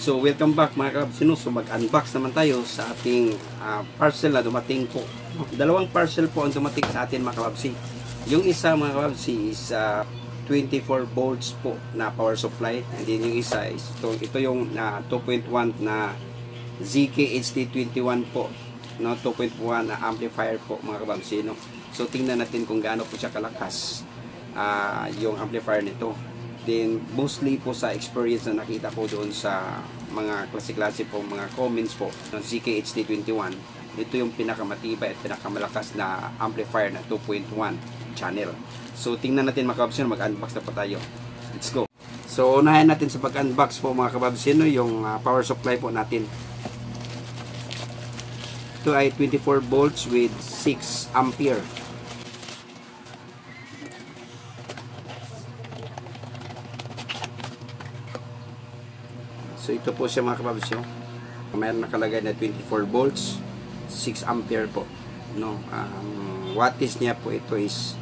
So welcome back mga kababsino. So mag-unbox naman tayo sa ating parcel na dumating po. Dalawang parcel po ang dumating sa atin mga kababsi. Yung isa mga kababsi is 24 volts po na power supply. And then yung isa is ito yung 2.1 na ZK-HD21 po, no, 2.1 na amplifier po mga kababsi, no? So tingnan natin kung gaano po siya kalakas yung amplifier nito. Then mostly po sa experience na nakita ko doon sa mga klase-klase po, mga comments po ng ZK-HD21, ito yung pinakamatibay at pinakamalakas na amplifier na 2.1 channel. So tingnan natin mga kababsino, mag-unbox na po tayo. Let's go. So unahin natin sa pag-unbox po mga kababsino yung power supply po natin. Ito ay 24 volts with 6 ampere. So ito po siya mga kababsino. Mayroon nakalagay na 24 volts, 6 ampere po, no. Wattage niya po ito is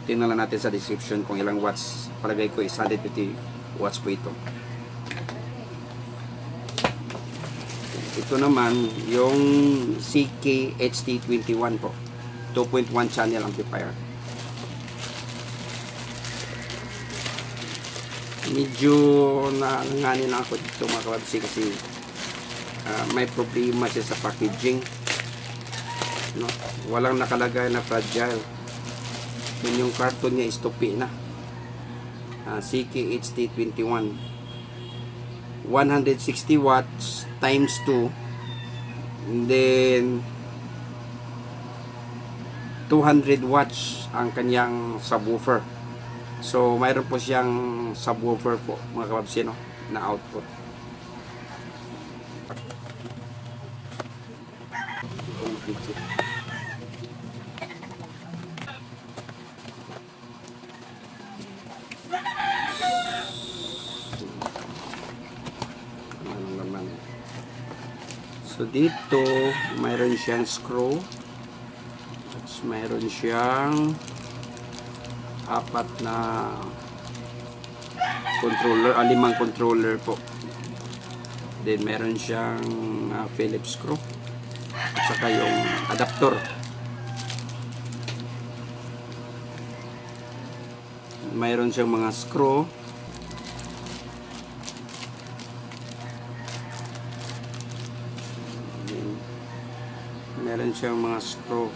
tingnan lang natin sa description kung ilang watts. Palagay ko is 150 watts po ito. Ito naman yung ZK-HD21 po, 2.1 channel amplifier. Medyo nanganganin lang ako dito mga kababsi kasi may problema siya sa packaging, no? Walang nakalagay na fragile. Yung karton niya is tupi na. ZK-HD21 160 watts times 2, and then 200 watts ang kanyang subwoofer. So mayroon po siyang subwoofer po mga kababsino na output. So dito mayroon siyang screw, mayroon siyang apat na controller, 5 controller po. Then meron siyang Phillips screw at saka yung adapter. Mayroon siyang mga screw. Then, meron siyang mga screw.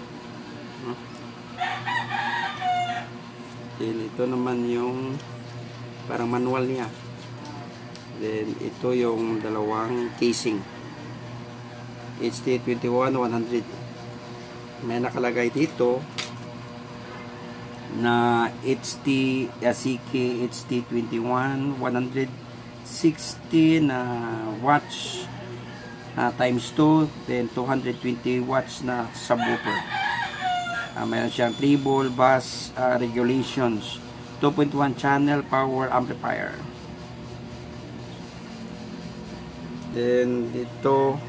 Then ito naman yung parang manual niya. Then ito yung dalawang casing, HD21 100. May nakalagay dito na ZK-HD21 160 na watts times 2, then 220 watts na subwoofer. Mayroon siyang treble bass regulations, 2.1 channel power amplifier. Then dito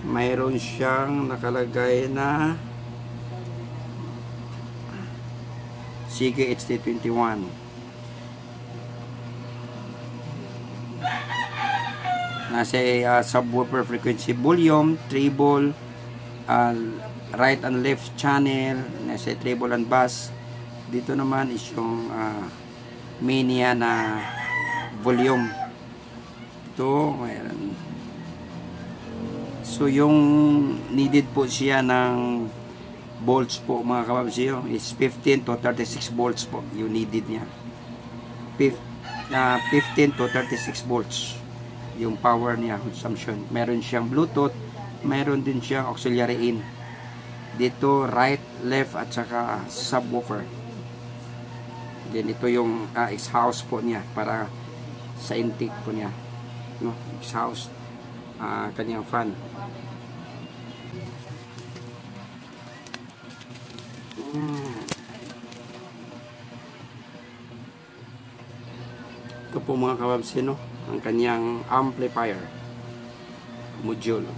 mayroon siyang nakalagay na ZK-HD21. Nasa subwoofer frequency volume, treble, right and left channel, nasa treble and bass. Dito naman is yung mania na volume. Ito mayroon. So yung needed po siya ng volts po mga kababsino is 15 to 36 volts po yung needed niya. 15 to 36 volts yung power niya consumption. Meron siyang Bluetooth, meron din siyang auxiliary in. Dito right, left at saka subwoofer. Then ito yung exhaust po niya para sa intake po niya, no, exhaust, kanyang fan. Ito po mga kababsino ang kanyang amplifier module.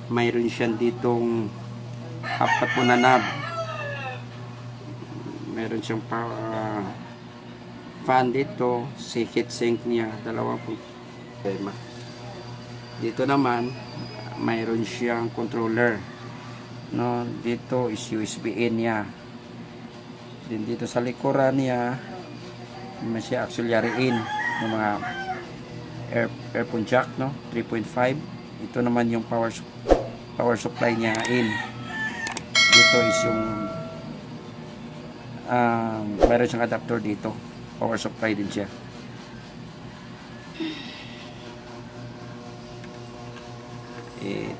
Mayroon siyang ditong apat po na knob. Meron siyang fan dito, si heatsink niya, dalawa po. Dito naman, mayroon siyang controller. No, dito is USB-in niya. Din dito sa likuran niya, may siya auxiliary in ng mga earphone jack, no, 3.5. Ito naman yung power supply niya in. Dito is yung mayroon siyang adapter dito, power supply din siya.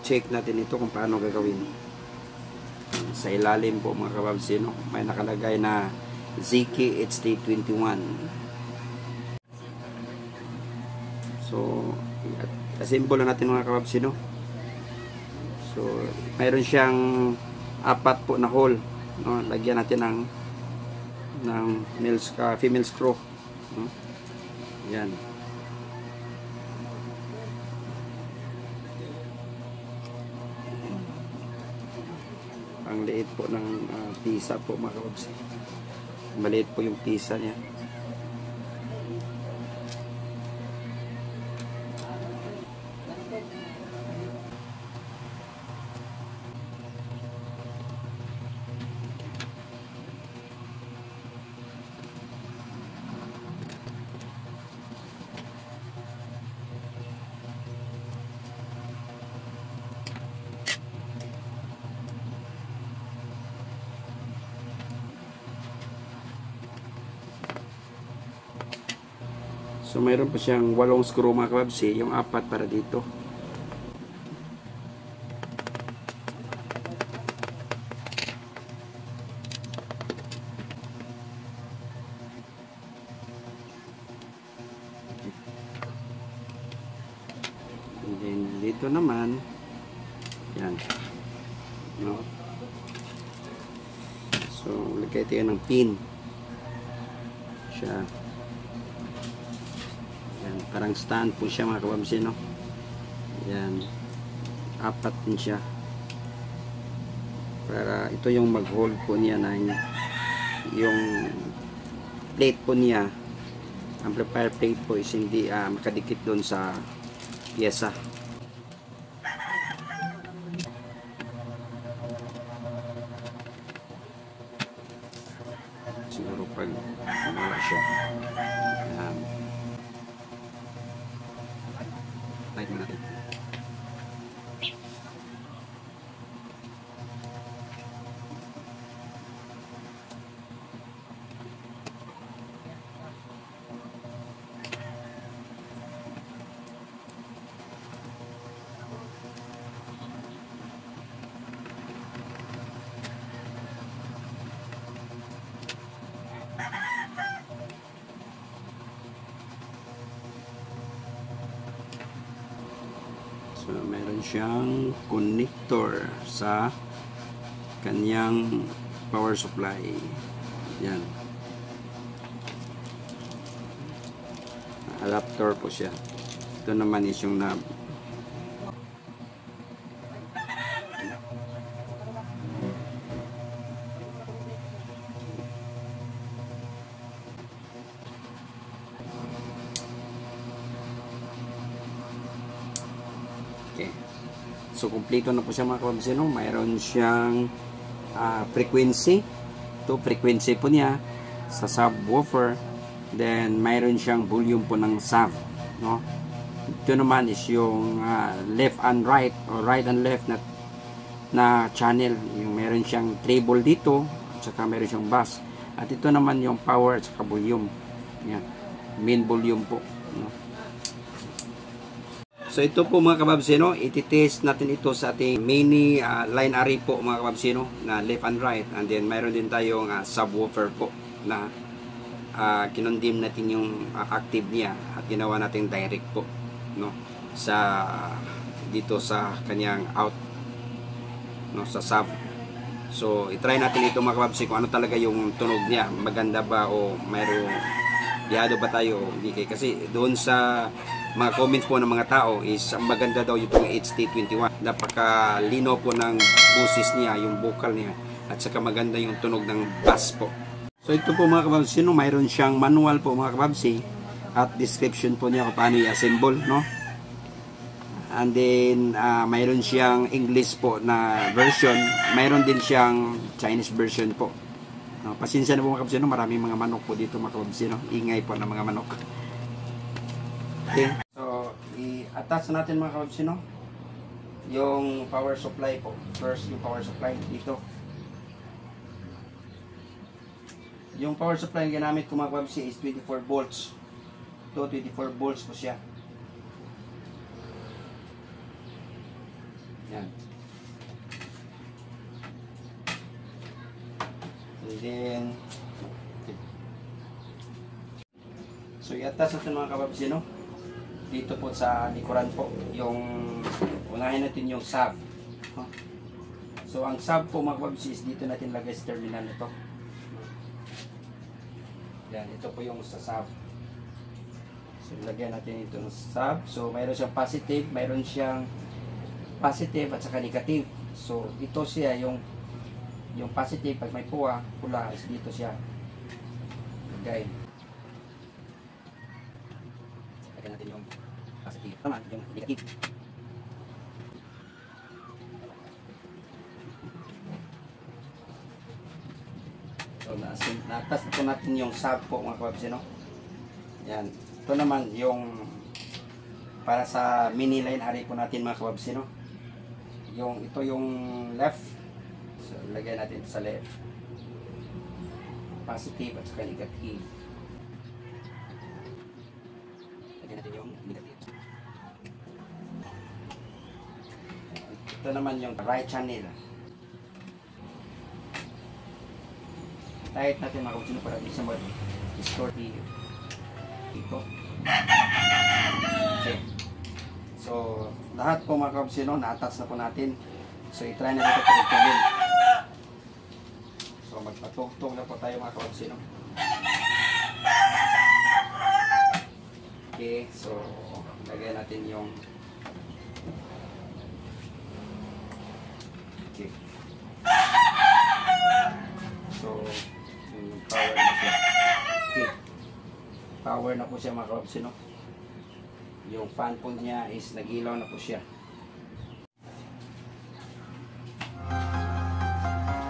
Check natin ito kung paano gagawin. Sa ilalim po mga kababsi, no, may nakalagay na ZK HD21. So assemble na natin mga kababsi, no. So mayroon siyang 4 po na hole, no. Lagyan natin ng female screw, no? Yan. Ang liit po ng pisa po mga kababsi. Maliit po yung pisa niya. So mayroon pa siyang 8 screw mga kababsi, yung 4 para dito. And then dito naman, yan, no? So lagay tayo ng pin siya. Yan, parang stand po siya mga kababsi, no? Yan, 4 din siya. Para ito yung mag-hold po niya ng yung plate po niya, amplifier plate po, is hindi makadikit doon sa pyesa. Siguro pag wala siya, light mo natin. So, meron siyang connector sa kanyang power supply. Yan. Adapter po siya. Ito naman is yung knob. Okay. So, kumpleto na po siya mga kababsi, no? Mayroon siyang frequency. Ito, frequency po niya sa subwoofer. Then, mayroon siyang volume po ng sub, no? Ito naman is yung left and right, or right and left na channel. Yung mayroon siyang treble dito, at saka mayroon siyang bass. At ito naman yung power at saka volume. Yan. Main volume po, no? So ito po mga kababsi, no, iti-test natin ito sa ating mini line array po mga kababsi, no, na left and right. And then mayroon din tayong subwoofer po na kinondim natin yung active niya at ginawa natin direct po, no, sa dito sa kanyang out, no, sa sub. So i-try natin ito mga kababsi kung ano talaga yung tunog niya, maganda ba o mayroong biyado ba tayo o hindi. Kasi doon sa mga comments po ng mga tao is maganda daw yung HD21. Napakalino po ng boses niya, yung vocal niya, at saka maganda yung tunog ng bass po. So ito po mga kababsi, no, mayroon siyang manual po mga kababsi at description po niya kung paano i-assemble, no? And then mayroon siyang English po na version, mayroon din siyang Chinese version po. No, pasensya na po mga kababsi, no, maraming mga manok po dito mga kababsi, no? Ingay po ng mga manok. Okay. So i-attach natin mga kababsi, no, yung power supply po. First yung power supply dito. Yung power supply na ginamit ko mga kababsi is 24 volts. Ito 24 volts po siya. Yan. And then so i-attach natin mga kababsi, no, dito po sa likuran po. Yung unahin natin yung sub. So ang sub po mga kababsi is dito natin lagay sa terminal nito. Yan, ito po yung sa sub. So, lagyan natin ito ng sub. So, mayroon siyang positive, mayroon siyang positive at saka negative. So, ito siya, yung positive, pag may pula is dito siya. Okay. Lagyan natin yung positive. Tama, yung negative. So, na-attach po natin yung sub po mga kababsi, no? Yan. Ito naman yung para sa mini line array po natin mga kababsi, no? Ito yung left. So, lagyan natin ito sa left. Positive at saka negative. Lagyan natin yung negative. Ito naman yung right channel. Kahit natin mga kababsi para di siya mag-distort ito. Okay. So, lahat po mga kababsi, no, na-attach na po natin. So, i-try na ito pagtugtugin. So, magpatugtog na po tayo mga kababsi, no. Okay, so, lagyan natin yung okay. So, power na siya. Okay. Power na po siya mga kababsi, no. Yung fan po niya is nag-ilaw na po siya.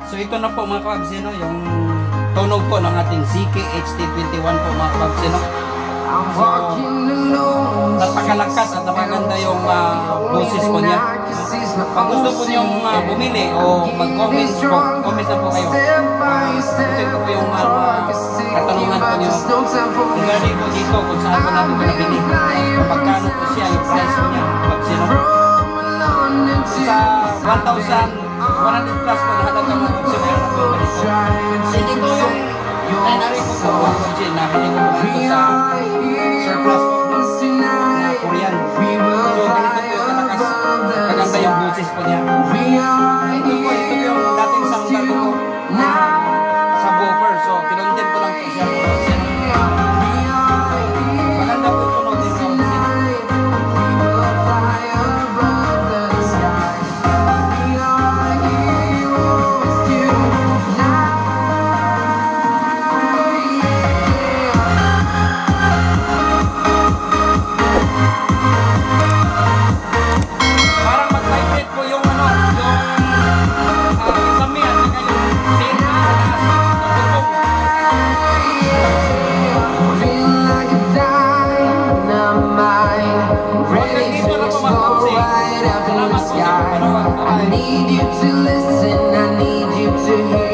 So ito na po mga kababsi, no, yung tunog po ng ating ZK-HT21 po mga kababsi, no. So, napakalakas at napaganda yung boses po niya. Pag gusto po niyong bumili o mag-comment po, comment na po kayo. Ito po yung katanungan po niyo. Regarding po dito kung saan po natin pinabili. Pagkano po siya, yung price po niya. Pag-sino. Sa 1,100 plus po na halaga mga pagsimayan na po ganito. So dito yung binary po po pag-sin. Nabili ko po ito sa surplus po na Korean. So ganito po yung kalakas. Kaganda yung boses po niya. Ito po yung dating soundbar ko po sa buffer. So pinundin ko lang po siya. Maganda po tunog din po. Parang mag-vibrate po yung kasami at saka yung scene sa taas. I need you to listen, I need you to hear.